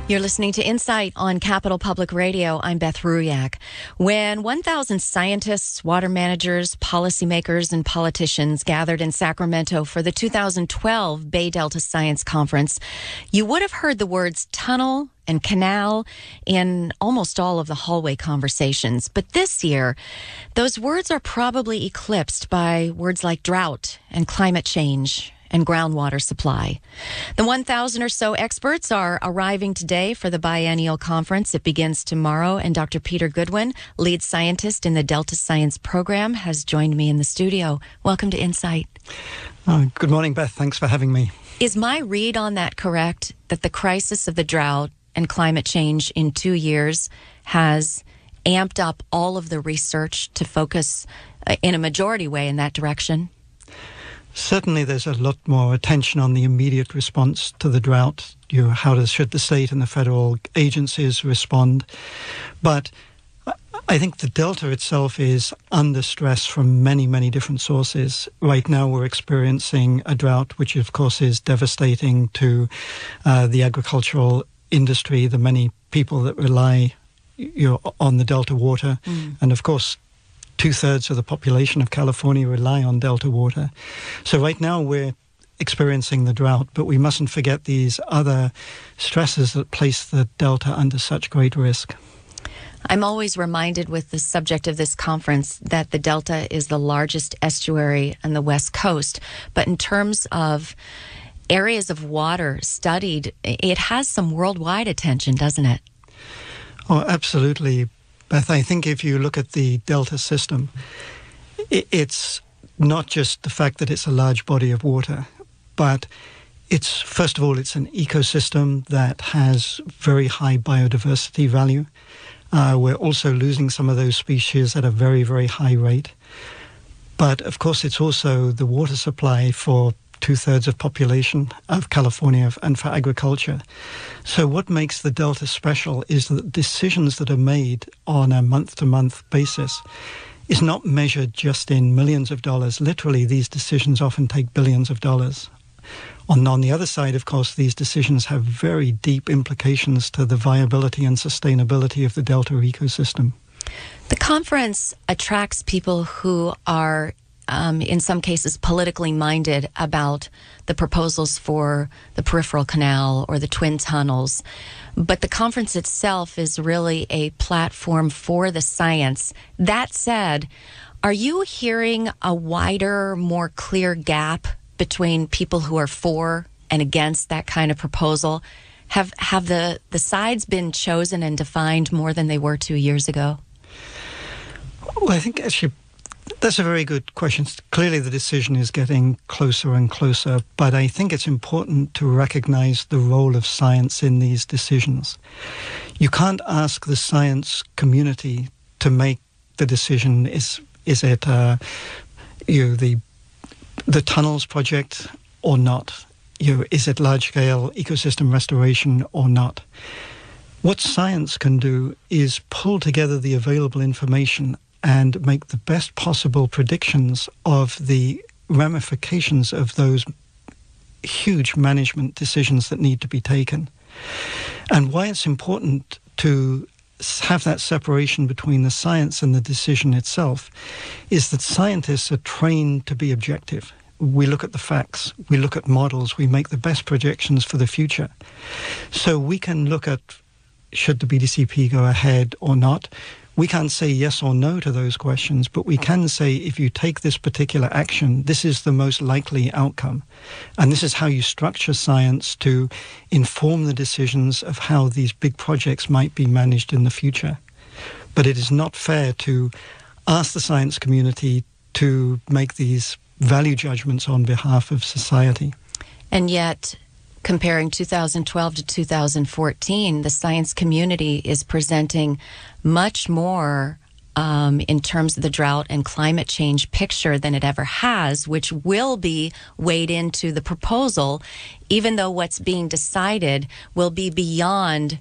You're listening to Insight on Capital Public Radio. I'm Beth Ruyak. When 1,000 scientists, water managers, policymakers, and politicians gathered in Sacramento for the 2012 Bay Delta Science Conference, you would have heard the words tunnel and canal in almost all of the hallway conversations. But this year, those words are probably eclipsed by words like drought and climate change and groundwater supply. The 1,000 or so experts are arriving today for the biennial conference. It begins tomorrow, and Dr. Peter Goodwin, lead scientist in the Delta Science Program, has joined me in the studio. Welcome to Insight. Good morning, Beth. Thanks for having me. Is my read on that correct, that the crisis of the drought and climate change in 2 years has amped up all of the research to focus in a majority way in that direction? Certainly there's a lot more attention on the immediate response to the drought. Should the state and the federal agencies respond? But I think the Delta itself is under stress from many, many different sources. Right now we're experiencing a drought, which of course is devastating to the agricultural industry, the many people that rely on the Delta water. And of course, 2/3 of the population of California rely on Delta water. So right now we're experiencing the drought, but we mustn't forget these other stresses that place the Delta under such great risk. I'm always reminded with the subject of this conference that the Delta is the largest estuary on the West Coast. But in terms of areas of water studied, it has some worldwide attention, doesn't it? Oh, absolutely. Beth, I think if you look at the Delta system, it's not just the fact that it's a large body of water, but first of all, it's an ecosystem that has very high biodiversity value. We're also losing some of those species at a very, very high rate. But of course, it's also the water supply for 2/3 of population of California and for agriculture. So what makes the Delta special is that decisions that are made on a month-to-month basis is not measured just in millions of dollars. Literally, these decisions often take billions of dollars. On the other side, of course, these decisions have very deep implications to the viability and sustainability of the Delta ecosystem. The conference attracts people who are in some cases politically minded about the proposals for the peripheral canal or the twin tunnels. But the conference itself is really a platform for the science. That said, are you hearing a wider, more clear gap between people who are for and against that kind of proposal? Have the sides been chosen and defined more than they were 2 years ago? Well, I think actually that's a very good question. Clearly, the decision is getting closer and closer, but I think it's important to recognize the role of science in these decisions. You can't ask the science community to make the decision. Is it the tunnels project or not? Is it large-scale ecosystem restoration or not? What science can do is pull together the available information and make the best possible predictions of the ramifications of those huge management decisions that need to be taken. And why it's important to have that separation between the science and the decision itself is that scientists are trained to be objective. We look at the facts, we look at models, we make the best projections for the future. So we can look at, should the BDCP go ahead or not? We can't say yes or no to those questions, but we can say if you take this particular action, this is the most likely outcome. And this is how you structure science to inform the decisions of how these big projects might be managed in the future. But it is not fair to ask the science community to make these value judgments on behalf of society. And yet, comparing 2012 to 2014, the science community is presenting much more in terms of the drought and climate change picture than it ever has, which will be weighed into the proposal, even though what's being decided will be beyond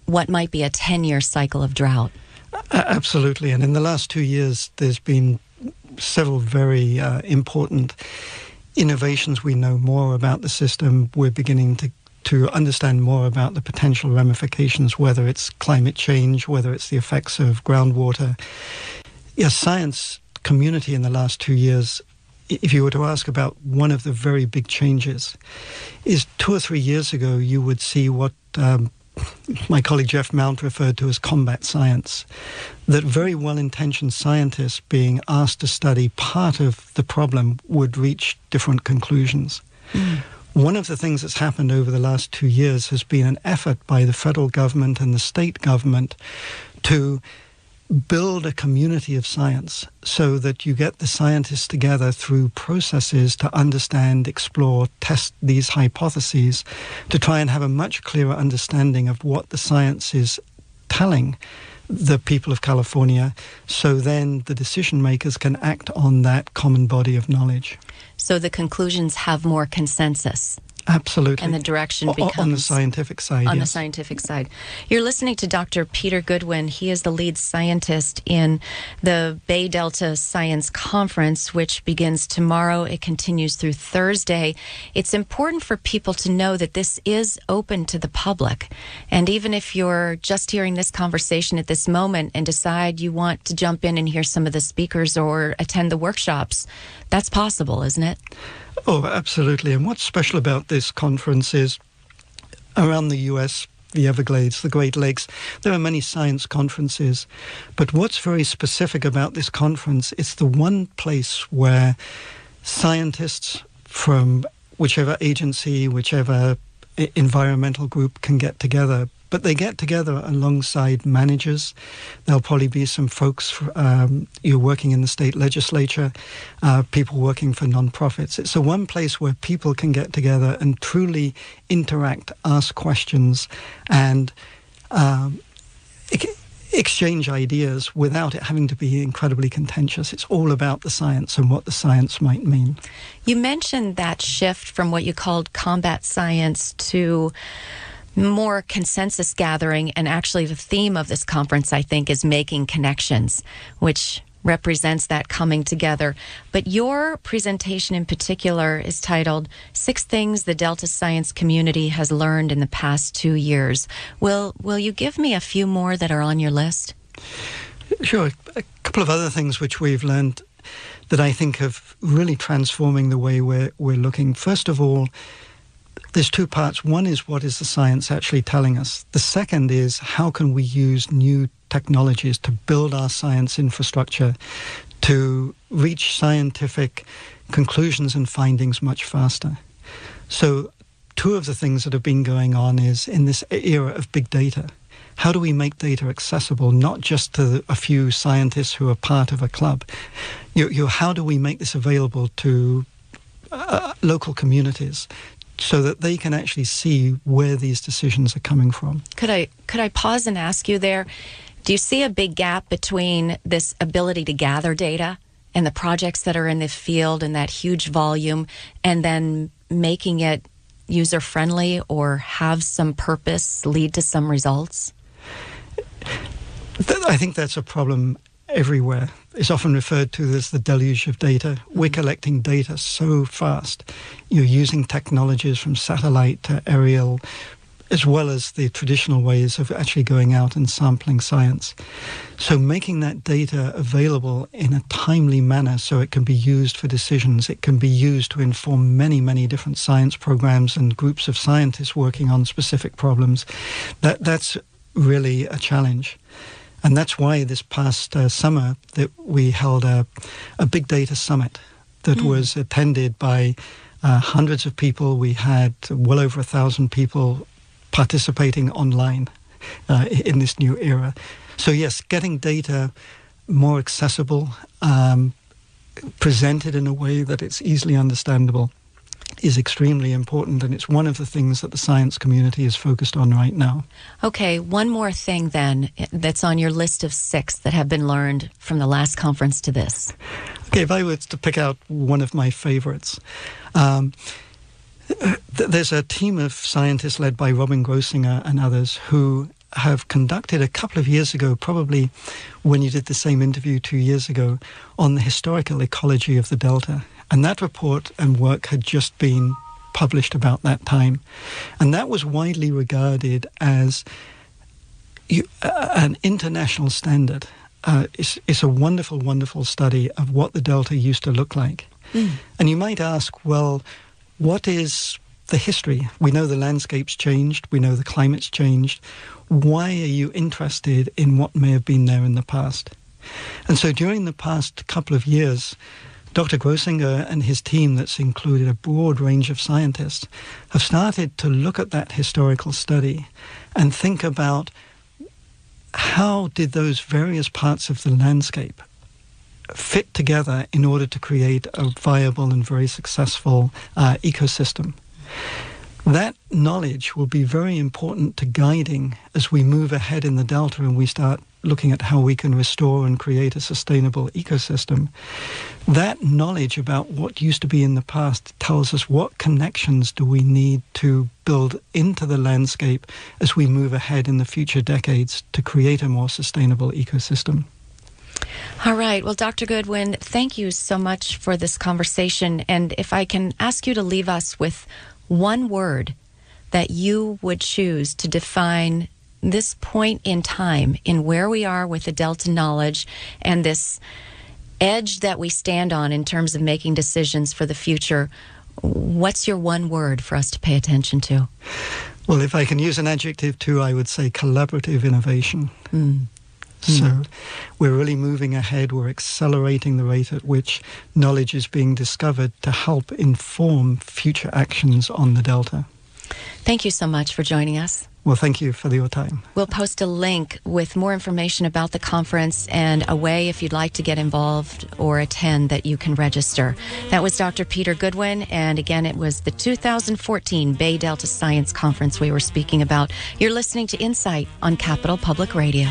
what might be a 10-year cycle of drought. Absolutely. And in the last 2 years, there's been several very important innovations. We know more about the system. We're beginning to to understand more about the potential ramifications, whether it's climate change, whether it's the effects of groundwater. Yes, science community in the last 2 years, if you were to ask about one of the very big changes, is 2 or 3 years ago you would see what my colleague Jeff Mount referred to as combat science, that very well-intentioned scientists being asked to study part of the problem would reach different conclusions. One of the things that's happened over the last 2 years has been an effort by the federal government and the state government to build a community of science so that you get the scientists together through processes to understand, explore, test these hypotheses, to try and have a much clearer understanding of what the science is telling the people of California, so then the decision makers can act on that common body of knowledge. So the conclusions have more consensus. Absolutely. And the direction becomes... On the scientific side, On yes. the scientific side. You're listening to Dr. Peter Goodwin. He is the lead scientist in the Bay Delta Science Conference, which begins tomorrow. It continues through Thursday. It's important for people to know that this is open to the public. And even if you're just hearing this conversation at this moment and decide you want to jump in and hear some of the speakers or attend the workshops, that's possible, isn't it? Oh, absolutely. And what's special about this conference is around the U.S., the Everglades, the Great Lakes, there are many science conferences. But what's very specific about this conference, it's the one place where scientists from whichever agency, whichever environmental group can get together. But they get together alongside managers. There'll probably be some folks you're working in the state legislature, people working for nonprofits. It's the one place where people can get together and truly interact, ask questions, and exchange ideas without it having to be incredibly contentious. It's all about the science and what the science might mean. You mentioned that shift from what you called combat science to more consensus gathering, and actually the theme of this conference, I think, is making connections, which represents that coming together. But your presentation in particular is titled 6 Things the Delta Science Community Has Learned in the Past 2 Years. Will you give me a few more that are on your list? Sure. A couple of other things which we've learned that I think have really transforming the way we're looking. First of all, there's 2 parts. One is, what is the science actually telling us? The second is, how can we use new technologies to build our science infrastructure to reach scientific conclusions and findings much faster? So 2 of the things that have been going on is, in this era of big data, how do we make data accessible, not just to a few scientists who are part of a club? How do we make this available to local communities, so that they can actually see where these decisions are coming from? Could I pause and ask you there, do you see a big gap between this ability to gather data and the projects that are in the field and that huge volume, and then making it user-friendly or have some purpose, lead to some results? I think that's a problem everywhere. It's often referred to as the deluge of data. We're collecting data so fast. You're using technologies from satellite to aerial, as well as the traditional ways of actually going out and sampling science. So making that data available in a timely manner so it can be used for decisions, it can be used to inform many, many different science programs and groups of scientists working on specific problems, that's really a challenge. And that's why this past summer that we held a big data summit that was attended by hundreds of people. We had well over 1,000 people participating online in this new era. So yes, getting data more accessible, presented in a way that it's easily understandable, is extremely important, and it's one of the things that the science community is focused on right now. Okay, one more thing then that's on your list of 6 that have been learned from the last conference to this. Okay, if I were to pick out one of my favorites, there's a team of scientists led by Robin Grossinger and others who have conducted a couple of years ago, probably when you did the same interview 2 years ago, on the historical ecology of the Delta. And that report and work had just been published about that time. And that was widely regarded as an international standard. It's a wonderful, wonderful study of what the Delta used to look like. And you might ask, well, what is the history? We know the landscape's changed. We know the climate's changed. Why are you interested in what may have been there in the past? And so during the past couple of years, Dr. Grossinger and his team, that's included a broad range of scientists, have started to look at that historical study and think about how did those various parts of the landscape fit together in order to create a viable and very successful ecosystem. That knowledge will be very important to guiding as we move ahead in the Delta and we start looking at how we can restore and create a sustainable ecosystem. That knowledge about what used to be in the past tells us what connections do we need to build into the landscape as we move ahead in the future decades to create a more sustainable ecosystem. All right. Well, Dr. Goodwin, thank you so much for this conversation. And if I can ask you to leave us with one word that you would choose to define this point in time in where we are with the Delta knowledge and this edge that we stand on in terms of making decisions for the future, what's your one word for us to pay attention to? Well, if I can use an adjective too, I would say collaborative innovation. So we're really moving ahead. We're accelerating the rate at which knowledge is being discovered to help inform future actions on the Delta. Thank you so much for joining us. Well, thank you for your time. We'll post a link with more information about the conference and a way, if you'd like to get involved or attend, that you can register. That was Dr. Peter Goodwin, and again, it was the 2014 Bay Delta Science Conference we were speaking about. You're listening to Insight on Capital Public Radio.